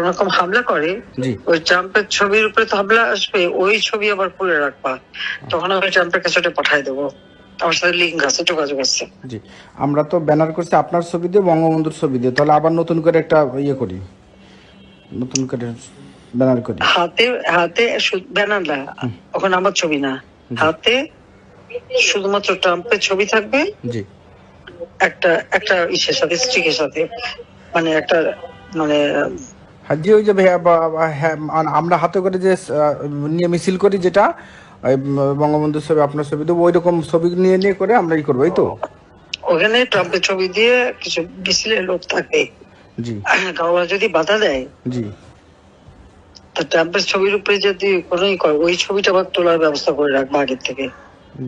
কোন রকম হামলা করে, ওই ট্রাম্পের ছবির উপরে তো হামলা আসবে, ওই ছবি আবার খুলে রাখবা, তখন আমি ট্রাম্পের কাছে ওটা পাঠাই দেবো। আমার সাথে লিঙ্ক আছে, যোগাযোগ আছে। জি, আমরা তো ব্যানার করছি আপনার ছবি দিয়ে, বঙ্গবন্ধুর ছবি দিয়ে, তাহলে আবার নতুন করে একটা ইয়ে করি, নতুন করে ব্যানার করি। হাতে হাতে ব্যানার না, ওখানে আমার ছবি না, হাতে শুধুমাত্র ট্রাম্পের ছবি থাকবে। জি, একটা একটা ইসের সাথে, স্ট্রিকের সাথে, মানে একটা মানে জি, ওই যে আমরা হাতে করে যে নিয়ে মিছিল করি, যেটা বঙ্গবন্ধুর ছবি আপনার ছবি দেবো, ওই রকম ছবি নিয়ে নিয়ে করে আমরা ই করবো, এই তো। ওখানে ট্রাম্পের ছবি দিয়ে কিছু মিছিলের লোক থাকে, জি, কাউরা যদি বাধা দেয়, জি, তা ট্রাম্পের ছবির উপরে যদি কোনো করে, ওই ছবিটা আবার তোলার ব্যবস্থা করে রাখবো আগের থেকে।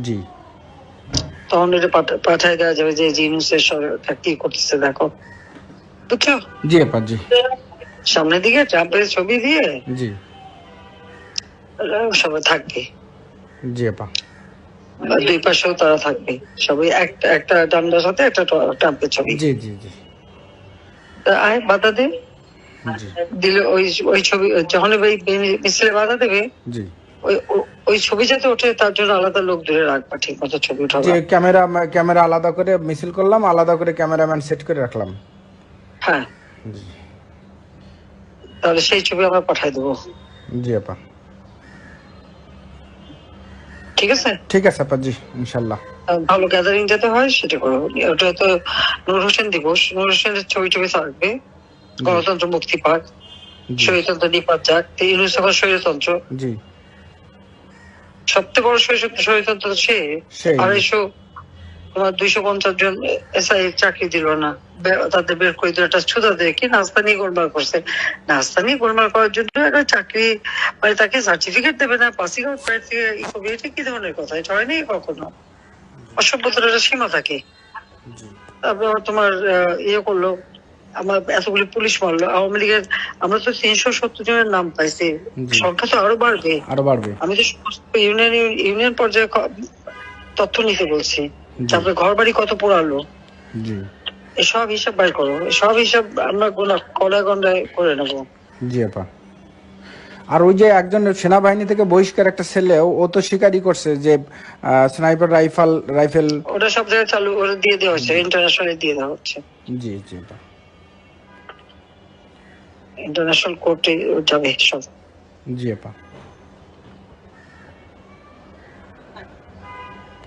জি, তখন এটা পাঠাই দেওয়া যাবে যে ইউনূসের সরকার কি করতেছে দেখো, বুঝছো? জি আপা, জি, সামনের দিকে ট্রাম্পের ছবি দিয়ে জি, সবাই থাকবে, জি আপা, দুই পাশেও তারা থাকবে, সবাই একটা একটা ডান্ডার সাথে একটা ট্রাম্পের ছবি। জি, জি, জি, আয় বাধা দে, জি, দিলে ওই ওই ছবি যখন মিছিলে বাধা দেবে, জি, ওই ওই ছবি যাতে ওঠে তার জন্য আলাদা লোক ধরে রাখবা, ঠিক মতো ছবি উঠাবা। যে ক্যামেরা আলাদা করে মিছিল করলাম, আলাদা করে ক্যামেরাম্যান সেট করে রাখলাম। হ্যাঁ, তাহলে সেই ছবি আমরা পাঠাই দেবো। জি আপা, ঠিক আছে, ঠিক আছে আপা, জি, ইনশাল্লাহ। ভালো গ্যাদারিং যাতে হয় সেটা করো। ওটা তো নূর হোসেন দিবস, নূর হোসেনের ছবি টবি থাকবে, গণতন্ত্র মুক্তি পাক, স্বৈরতন্ত্র নিপাত যাক, ইউনূস আবার স্বৈরতন্ত্র, জি, সবচেয়ে বড় স্বৈরতন্ত্র সে। 250 তোমার 250 জন এসআই চাকরি দিল না, তাদের বের করে দিল, একটা ছুতা দিয়ে কি নাস্তা নিয়ে গোলমাল করছে। নাস্তা নিয়ে গোলমাল করার জন্য একটা চাকরি, মানে তাকে সার্টিফিকেট দেবে না, পাসিং আউট থেকে এটা কি ধরনের কথা? এটা হয়নি কখনো। অসভ্যতার একটা সীমা থাকে। তারপর তোমার ইয়ে করলো, আমার এতগুলি পুলিশ মারলো আওয়ামী লীগের, আমরা তো 370 জনের নাম পাইছি, সংখ্যা তো আরো বাড়বে, আরো বাড়বে। আমি তো ইউনিয়ন পর্যায়ে তথ্য নিতে বলছি। তারপরে ঘর বাড়ি কত পোড়ালো, এসব হিসাব বাইর করো, সব হিসাব আমরা গন্ডায় করে নেবো। জি আপা। আর ওই যে একজন সেনাবাহিনী থেকে বহিষ্কার একটা ছেলে, ও তো স্বীকারই করছে যে স্নাইপার রাইফেল ওটা সব জায়গায় চালু ওটা দিয়ে দেওয়া হচ্ছে, ইন্টারন্যাশনালি দিয়ে দেওয়া হচ্ছে। জি, জি আপা, ইন্টারন্যাশনাল কোর্টে যাবে সব। জি আপা।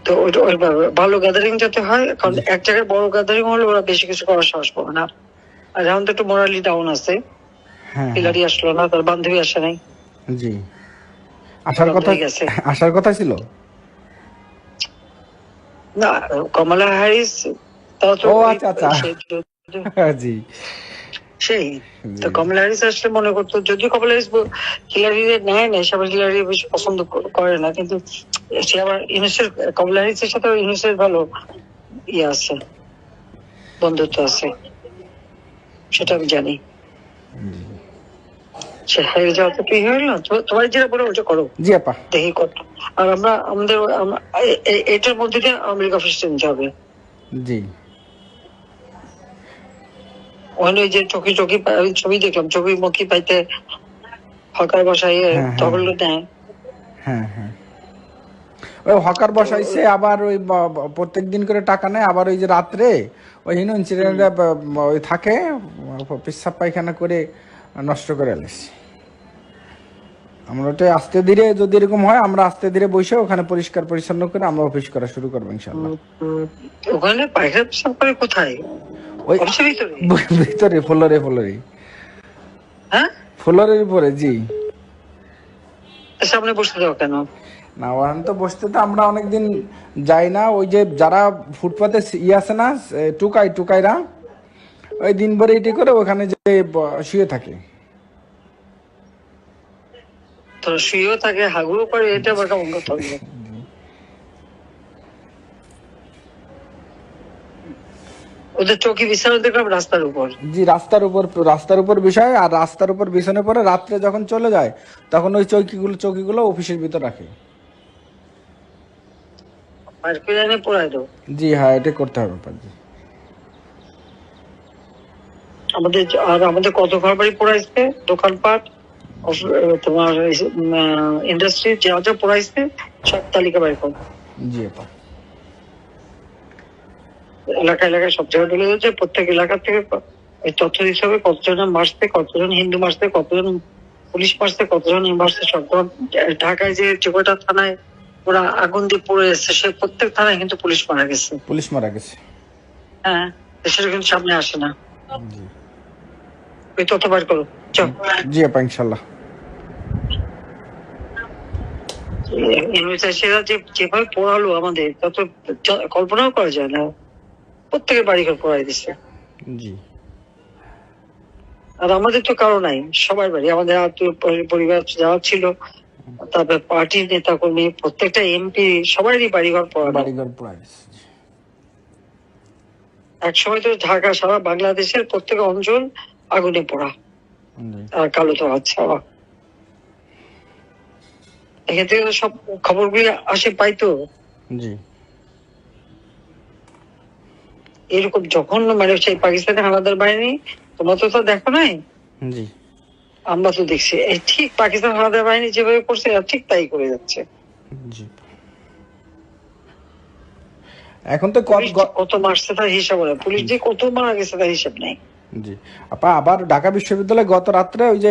তো ওইটা ভালো গ্যাদারিং যাতে হয়, কারণ এক জায়গায় বড় গ্যাদারিং হলে ওরা বেশি কিছু করার সাহস পাবে না। আর এখন তো একটু মোরালি ডাউন আছে, হিলারি আসলো না, তার বান্ধবী আসে নাই। জি, আসার কথা ছিল না, কমলা হ্যারিস, তাও তো জি, সেই তো কমলা হ্যারিস আসলে মনে করতো, যদিও কমলা হ্যারিস হিলারি নেয় না, সবাই হিলারি বেশি পছন্দ করে না, কিন্তু সে আবার ইউনুসের, কমলা হ্যারিসের সাথে ইউনুসের ভালো ইয়ে আছে, বন্ধুত্ব আছে, সেটা আমি জানি। সে হেরে যাওয়া তো কি হইলো, তোমার যেটা বলো ওটা করো। জি আপা, দেখি কত। আর আমরা আমাদের এটার মধ্যে দিয়ে আওয়ামী লীগ অফিস নিতে হবে। জি, ওখানে যে ছবি দেখলাম, ছবি মুখী পাইতে হকার বসাইয়ে তখন নেয়। হ্যাঁ, হ্যাঁ, ওই হকার বসাইছে, আবার ওই প্রত্যেক দিন করে টাকা নেয়, আবার ওই যে রাত্রে ওই ইনসিডেন্টে ওই থাকে, পেশাব পায়খানা করে নষ্ট করে আলেছি। আমরা ওটাই আস্তে ধীরে, যদি এরকম হয় আমরা আস্তে ধীরে বসে ওখানে পরিষ্কার পরিচ্ছন্ন করে আমরা অফিস করা শুরু করবো ইনশাল্লাহ। ওখানে পায়খানা পেশাব করে কোথায়? ওই ভিতরে ফ্লোরে হ্যাঁ, ফ্লোরের উপরে। জি, সামনে বসতে দাও কেন? না, ওখানে তো বসতে তো আমরা অনেকদিন যাই না। ওই যে যারা ফুটপাতে আছে না, টুকাইরা ওই দিন ভরে এটি করে ওখানে যে শুয়ে থাকে, তো শুয়েও থাকে, হাগুও করে, এটা আবার কেমন কথা হলো? ওদের চৌকি বিছানো দেখলাম রাস্তার উপর। জি, রাস্তার উপর বিষয়, আর রাস্তার উপর বিছানে পরে রাত্রে যখন চলে যায় তখন ওই চৌকিগুলো অফিসের ভিতর রাখে। পড়ায় দাও। জি হ্যাঁ, এটা করতে হবে। জি, আমাদের কত ঘর বাড়ি পোড়াইছে, দোকানপাট, তোমার ইন্ডাস্ট্রি যা যা পোড়াইছে সব তালিকা বাড়ি করো। জি আপা। এলাকা এলাকায় সব জায়গায় বলে যাচ্ছে, প্রত্যেক এলাকা থেকে এই তথ্য হিসাবে কতজন মারছে, কতজন হিন্দু মারছে, কতজন পুলিশ মারছে, কতজন মারছে সব। ঢাকায় যে কয়টা থানায় ওরা আগুন দিয়ে পড়ে এসছে, সে প্রত্যেক থানায় কিন্তু পুলিশ মারা গেছে। হ্যাঁ, সেটা কিন্তু সামনে আসে না। ওই তথ্য বার করো। জি আপা, ইনশাল্লাহ। যেভাবে পড়ালো আমাদের, তত কল্পনাও করা যায় না। প্রত্যেকের বাড়িঘর পড়াই দিচ্ছে। জি। আর আমাদের তো কারো নাই, সবার বাড়ি, আমাদের আত্মীয় পরিবার যারা ছিল, তারপরে পার্টির নেতা কর্মী, প্রত্যেকটা এমপি সবারই বাড়িঘর পড়াই দিচ্ছে। এক সময় তো ঢাকা সারা বাংলাদেশের প্রত্যেক অঞ্চল আগুনে পোড়া আর কালো তো আচ্ছা। এখান থেকে তো সব খবরগুলি আসে, পাইতো। জি। এরকম যখন মানে সেই পাকিস্তানের হানাদার বাহিনী, তোমরা তো দেখো নাই। জি। আমরা তো দেখছি এই ঠিক পাকিস্তান হানাদার বাহিনী যেভাবে করছে ঠিক তাই করে যাচ্ছে। জি। এখন তো কত মারছে তার হিসাব নেই, পুলিশ যে কত মারা গেছে তার হিসাব নেই। জি আপা, আবার ঢাকা বিশ্ববিদ্যালয়ে গত রাত্রে ওই যে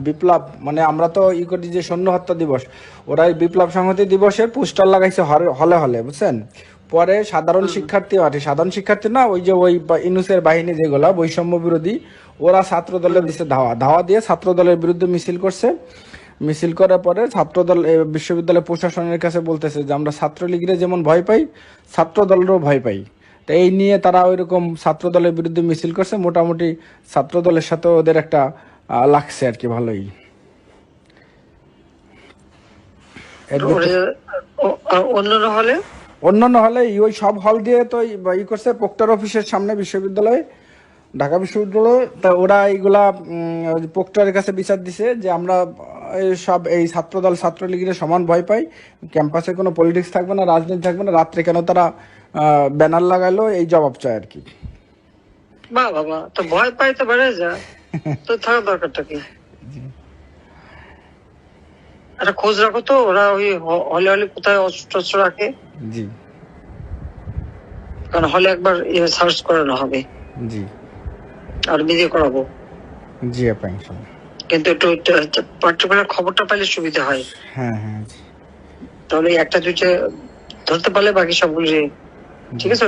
বিপ্লব, মানে আমরা তো করি যে সৈন্য হত্যা দিবস, ওরা বিপ্লব সংহতি দিবসের পোস্টার লাগাইছে হলে হলে, বুঝছেন। পরে সাধারণ শিক্ষার্থী না, ওই যে ওই ইনুসের বাহিনী যেগুলা বৈষম্য বিরোধী, ওরা ছাত্র দলের দিচ্ছে ধাওয়া দিয়ে ছাত্র দলের বিরুদ্ধে মিছিল করছে। মিছিল করার পরে ছাত্রদল বিশ্ববিদ্যালয় প্রশাসনের কাছে বলতেছে যে আমরা ছাত্রলীগের যেমন ভয় পাই, ছাত্র দলেরও ভয় পাই। তো এই নিয়ে তারা ওইরকম ছাত্র দলের বিরুদ্ধে মিছিল করছে। মোটামুটি ছাত্র দলের সাথে ওদের একটা লাগছে আর কি, ভালোই। অন্যান্য হলে ওই সব হল দিয়ে তো করছে প্রক্টর অফিসের সামনে বিশ্ববিদ্যালয়ে, ঢাকা বিশ্ববিদ্যালয়ে। তা ওরা এইগুলা প্রক্টরের কাছে বিচার দিছে যে আমরা সব এই ছাত্রদল ছাত্রলীগের সমান ভয় পাই, ক্যাম্পাসে কোনো পলিটিক্স থাকবে না, রাজনীতি থাকবে না। রাত্রে কেন তারা ব্যানার লাগাইলো, এই জবাব চায় আর কি। বাবা তো ভয় পাইতে পারে, যা তো থাকার দরকারটা কি? একটা খোঁজ রাখো তো, ওরা ওই হলে হলে কোথায় অস্ত্র রাখে। জি। কারণ হলে একবার সার্চ করানো হবে। জি। আর ভিডিও করাবো। জি আপা, ইনশাআল্লাহ। কিন্তু একটু পার্টিকুলার খবরটা পাইলে সুবিধা হয়। হ্যাঁ হ্যাঁ, জি। তাহলে একটা দুইটা ধরতে পারলে বাকি সবগুলো ঠিক আছে।